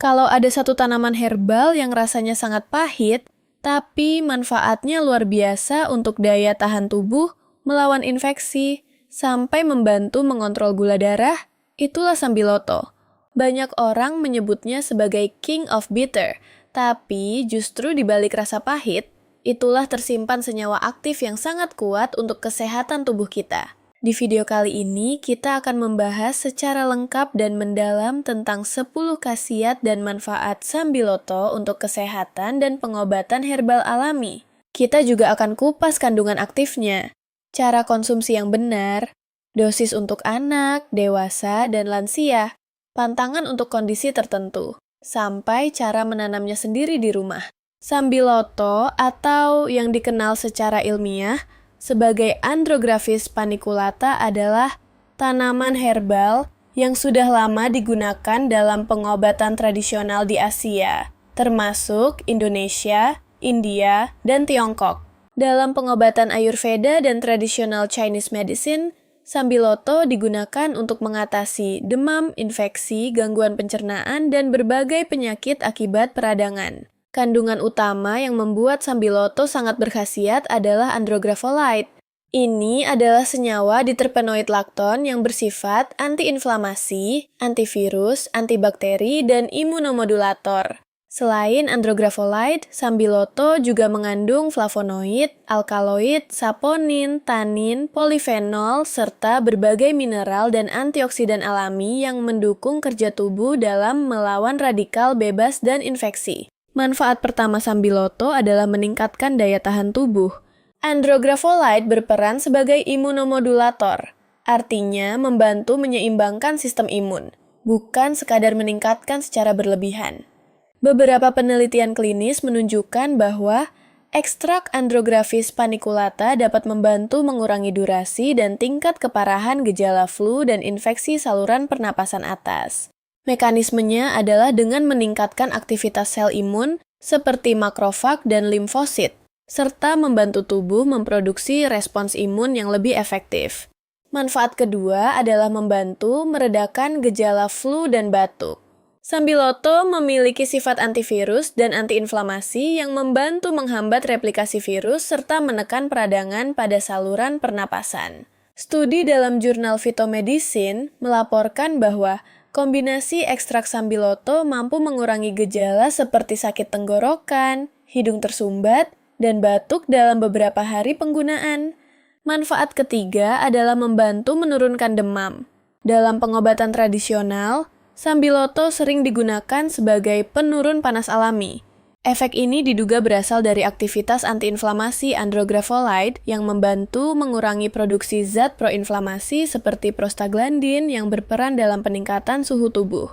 Kalau ada satu tanaman herbal yang rasanya sangat pahit, tapi manfaatnya luar biasa untuk daya tahan tubuh, melawan infeksi, sampai membantu mengontrol gula darah, itulah sambiloto. Banyak orang menyebutnya sebagai king of bitter, tapi justru di balik rasa pahit, itulah tersimpan senyawa aktif yang sangat kuat untuk kesehatan tubuh kita. Di video kali ini, kita akan membahas secara lengkap dan mendalam tentang 10 khasiat dan manfaat sambiloto untuk kesehatan dan pengobatan herbal alami. Kita juga akan kupas kandungan aktifnya, cara konsumsi yang benar, dosis untuk anak, dewasa, dan lansia, pantangan untuk kondisi tertentu, sampai cara menanamnya sendiri di rumah. Sambiloto atau yang dikenal secara ilmiah sebagai Andrographis paniculata adalah tanaman herbal yang sudah lama digunakan dalam pengobatan tradisional di Asia, termasuk Indonesia, India, dan Tiongkok. Dalam pengobatan Ayurveda dan tradisional Chinese medicine, sambiloto digunakan untuk mengatasi demam, infeksi, gangguan pencernaan, dan berbagai penyakit akibat peradangan. Kandungan utama yang membuat sambiloto sangat berkhasiat adalah andrografolite. Ini adalah senyawa diterpenoid lakton yang bersifat antiinflamasi, antivirus, antibakteri, dan imunomodulator. Selain andrografolite, sambiloto juga mengandung flavonoid, alkaloid, saponin, tanin, polifenol, serta berbagai mineral dan antioksidan alami yang mendukung kerja tubuh dalam melawan radikal bebas dan infeksi. Manfaat pertama sambiloto adalah meningkatkan daya tahan tubuh. Andrografolite berperan sebagai imunomodulator, artinya membantu menyeimbangkan sistem imun, bukan sekadar meningkatkan secara berlebihan. Beberapa penelitian klinis menunjukkan bahwa ekstrak Andrographis paniculata dapat membantu mengurangi durasi dan tingkat keparahan gejala flu dan infeksi saluran pernapasan atas. Mekanismenya adalah dengan meningkatkan aktivitas sel imun seperti makrofag dan limfosit, serta membantu tubuh memproduksi respons imun yang lebih efektif. Manfaat kedua adalah membantu meredakan gejala flu dan batuk. Sambiloto memiliki sifat antivirus dan antiinflamasi yang membantu menghambat replikasi virus serta menekan peradangan pada saluran pernapasan. Studi dalam jurnal Phytomedicine melaporkan bahwa kombinasi ekstrak sambiloto mampu mengurangi gejala seperti sakit tenggorokan, hidung tersumbat, dan batuk dalam beberapa hari penggunaan. Manfaat ketiga adalah membantu menurunkan demam. Dalam pengobatan tradisional, sambiloto sering digunakan sebagai penurun panas alami. Efek ini diduga berasal dari aktivitas antiinflamasi andrografolite yang membantu mengurangi produksi zat proinflamasi seperti prostaglandin yang berperan dalam peningkatan suhu tubuh.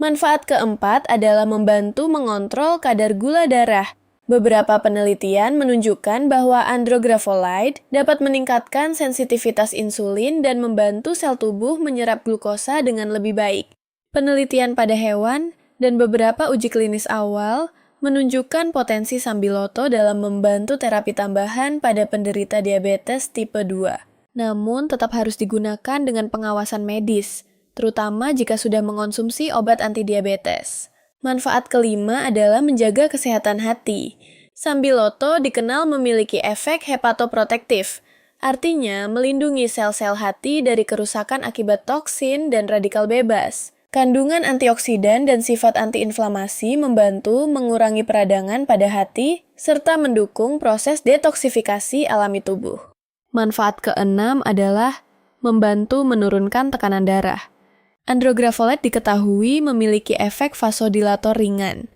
Manfaat keempat adalah membantu mengontrol kadar gula darah. Beberapa penelitian menunjukkan bahwa andrografolite dapat meningkatkan sensitivitas insulin dan membantu sel tubuh menyerap glukosa dengan lebih baik. Penelitian pada hewan dan beberapa uji klinis awal menunjukkan potensi sambiloto dalam membantu terapi tambahan pada penderita diabetes tipe 2. Namun, tetap harus digunakan dengan pengawasan medis, terutama jika sudah mengonsumsi obat antidiabetes. Manfaat kelima adalah menjaga kesehatan hati. Sambiloto dikenal memiliki efek hepatoprotektif, artinya melindungi sel-sel hati dari kerusakan akibat toksin dan radikal bebas. Kandungan antioksidan dan sifat antiinflamasi membantu mengurangi peradangan pada hati serta mendukung proses detoksifikasi alami tubuh. Manfaat keenam adalah membantu menurunkan tekanan darah. Andrografolite diketahui memiliki efek vasodilator ringan,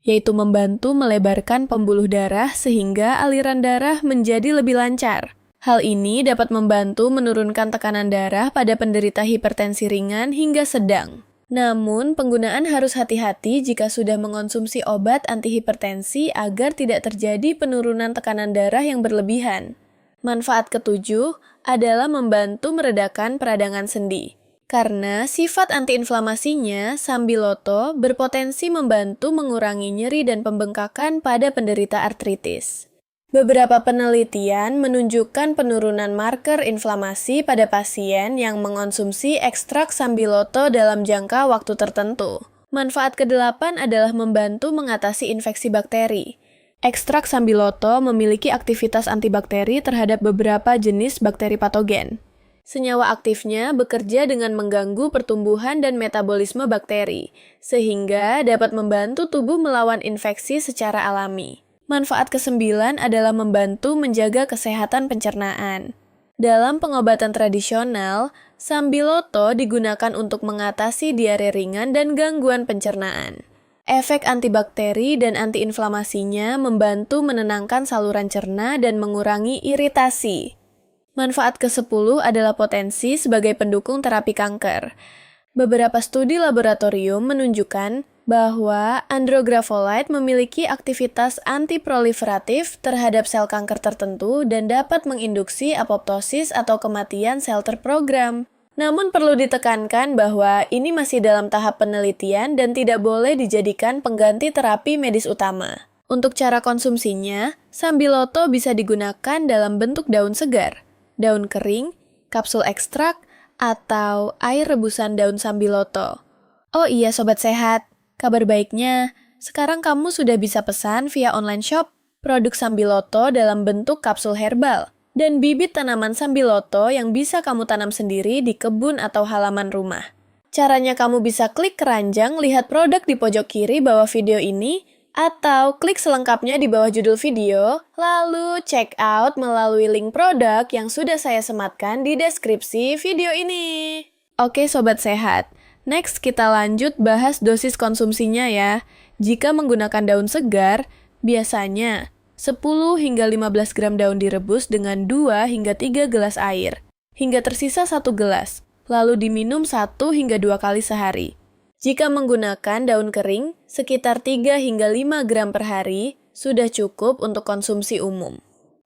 yaitu membantu melebarkan pembuluh darah sehingga aliran darah menjadi lebih lancar. Hal ini dapat membantu menurunkan tekanan darah pada penderita hipertensi ringan hingga sedang. Namun, penggunaan harus hati-hati jika sudah mengonsumsi obat antihipertensi agar tidak terjadi penurunan tekanan darah yang berlebihan. Manfaat ketujuh adalah membantu meredakan peradangan sendi. Karena sifat antiinflamasinya, sambiloto berpotensi membantu mengurangi nyeri dan pembengkakan pada penderita artritis. Beberapa penelitian menunjukkan penurunan marker inflamasi pada pasien yang mengonsumsi ekstrak sambiloto dalam jangka waktu tertentu. Manfaat kedelapan adalah membantu mengatasi infeksi bakteri. Ekstrak sambiloto memiliki aktivitas antibakteri terhadap beberapa jenis bakteri patogen. Senyawa aktifnya bekerja dengan mengganggu pertumbuhan dan metabolisme bakteri, sehingga dapat membantu tubuh melawan infeksi secara alami. Manfaat kesembilan adalah membantu menjaga kesehatan pencernaan. Dalam pengobatan tradisional, sambiloto digunakan untuk mengatasi diare ringan dan gangguan pencernaan. Efek antibakteri dan antiinflamasinya membantu menenangkan saluran cerna dan mengurangi iritasi. Manfaat ke-10 adalah potensi sebagai pendukung terapi kanker. Beberapa studi laboratorium menunjukkan bahwa andrografolite memiliki aktivitas antiproliferatif terhadap sel kanker tertentu dan dapat menginduksi apoptosis atau kematian sel terprogram. Namun perlu ditekankan bahwa ini masih dalam tahap penelitian dan tidak boleh dijadikan pengganti terapi medis utama. Untuk cara konsumsinya, sambiloto bisa digunakan dalam bentuk daun segar, daun kering, kapsul ekstrak, atau air rebusan daun sambiloto. Oh iya Sobat Sehat, kabar baiknya, sekarang kamu sudah bisa pesan via online shop produk sambiloto dalam bentuk kapsul herbal dan bibit tanaman sambiloto yang bisa kamu tanam sendiri di kebun atau halaman rumah. Caranya kamu bisa klik keranjang lihat produk di pojok kiri bawah video ini, atau klik selengkapnya di bawah judul video, lalu check out melalui link produk yang sudah saya sematkan di deskripsi video ini. Oke Sobat Sehat, next kita lanjut bahas dosis konsumsinya ya. Jika menggunakan daun segar, biasanya 10 hingga 15 gram daun direbus dengan 2 hingga 3 gelas air, hingga tersisa 1 gelas, lalu diminum 1 hingga 2 kali sehari. Jika menggunakan daun kering, sekitar 3 hingga 5 gram per hari sudah cukup untuk konsumsi umum.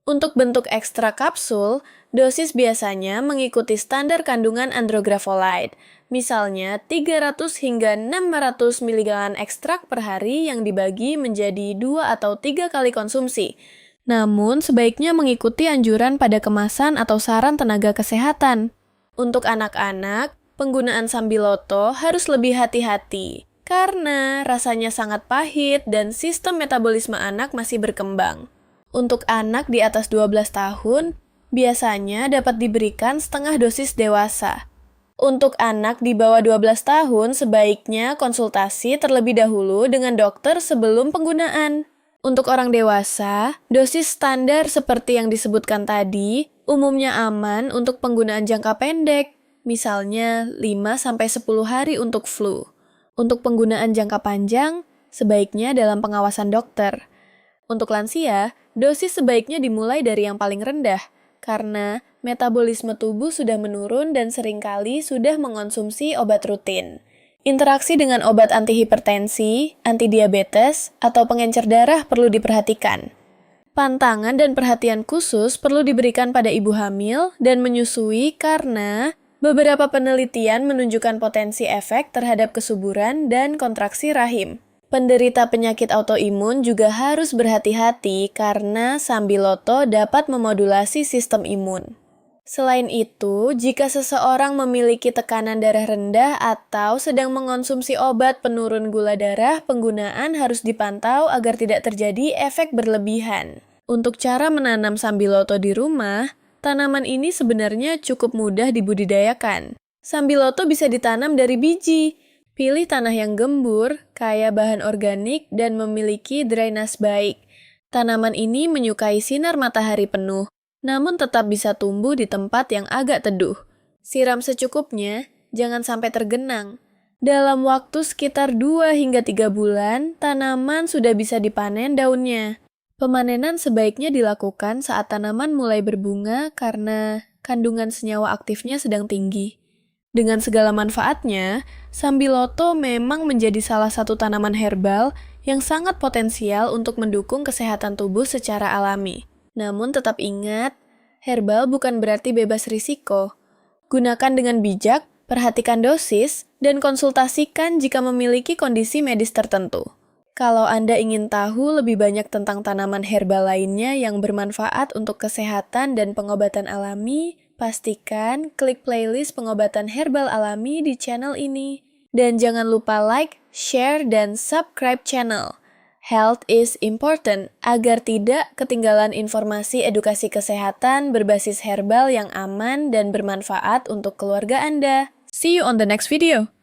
Untuk bentuk ekstra kapsul, dosis biasanya mengikuti standar kandungan andrografolite, misalnya 300 hingga 600 mg ekstrak per hari yang dibagi menjadi 2 atau 3 kali konsumsi. Namun, sebaiknya mengikuti anjuran pada kemasan atau saran tenaga kesehatan. Untuk anak-anak, penggunaan sambiloto harus lebih hati-hati karena rasanya sangat pahit dan sistem metabolisme anak masih berkembang. Untuk anak di atas 12 tahun, biasanya dapat diberikan setengah dosis dewasa. Untuk anak di bawah 12 tahun, sebaiknya konsultasi terlebih dahulu dengan dokter sebelum penggunaan. Untuk orang dewasa, dosis standar seperti yang disebutkan tadi umumnya aman untuk penggunaan jangka pendek. Misalnya 5-10 hari untuk flu. Untuk penggunaan jangka panjang, sebaiknya dalam pengawasan dokter. Untuk lansia, dosis sebaiknya dimulai dari yang paling rendah, karena metabolisme tubuh sudah menurun dan seringkali sudah mengonsumsi obat rutin. Interaksi dengan obat antihipertensi, antidiabetes, atau pengencer darah perlu diperhatikan. Pantangan dan perhatian khusus perlu diberikan pada ibu hamil dan menyusui karena beberapa penelitian menunjukkan potensi efek terhadap kesuburan dan kontraksi rahim. Penderita penyakit autoimun juga harus berhati-hati karena sambiloto dapat memodulasi sistem imun. Selain itu, jika seseorang memiliki tekanan darah rendah atau sedang mengonsumsi obat penurun gula darah, penggunaan harus dipantau agar tidak terjadi efek berlebihan. Untuk cara menanam sambiloto di rumah, tanaman ini sebenarnya cukup mudah dibudidayakan. Sambiloto bisa ditanam dari biji. Pilih tanah yang gembur, kaya bahan organik, dan memiliki drainase baik. Tanaman ini menyukai sinar matahari penuh, namun tetap bisa tumbuh di tempat yang agak teduh. Siram secukupnya, jangan sampai tergenang. Dalam waktu sekitar 2 hingga 3 bulan, tanaman sudah bisa dipanen daunnya. Pemanenan sebaiknya dilakukan saat tanaman mulai berbunga karena kandungan senyawa aktifnya sedang tinggi. Dengan segala manfaatnya, sambiloto memang menjadi salah satu tanaman herbal yang sangat potensial untuk mendukung kesehatan tubuh secara alami. Namun tetap ingat, herbal bukan berarti bebas risiko. Gunakan dengan bijak, perhatikan dosis, dan konsultasikan jika memiliki kondisi medis tertentu. Kalau Anda ingin tahu lebih banyak tentang tanaman herbal lainnya yang bermanfaat untuk kesehatan dan pengobatan alami, pastikan klik playlist pengobatan herbal alami di channel ini. Dan jangan lupa like, share, dan subscribe channel. Health is important agar tidak ketinggalan informasi edukasi kesehatan berbasis herbal yang aman dan bermanfaat untuk keluarga Anda. See you on the next video.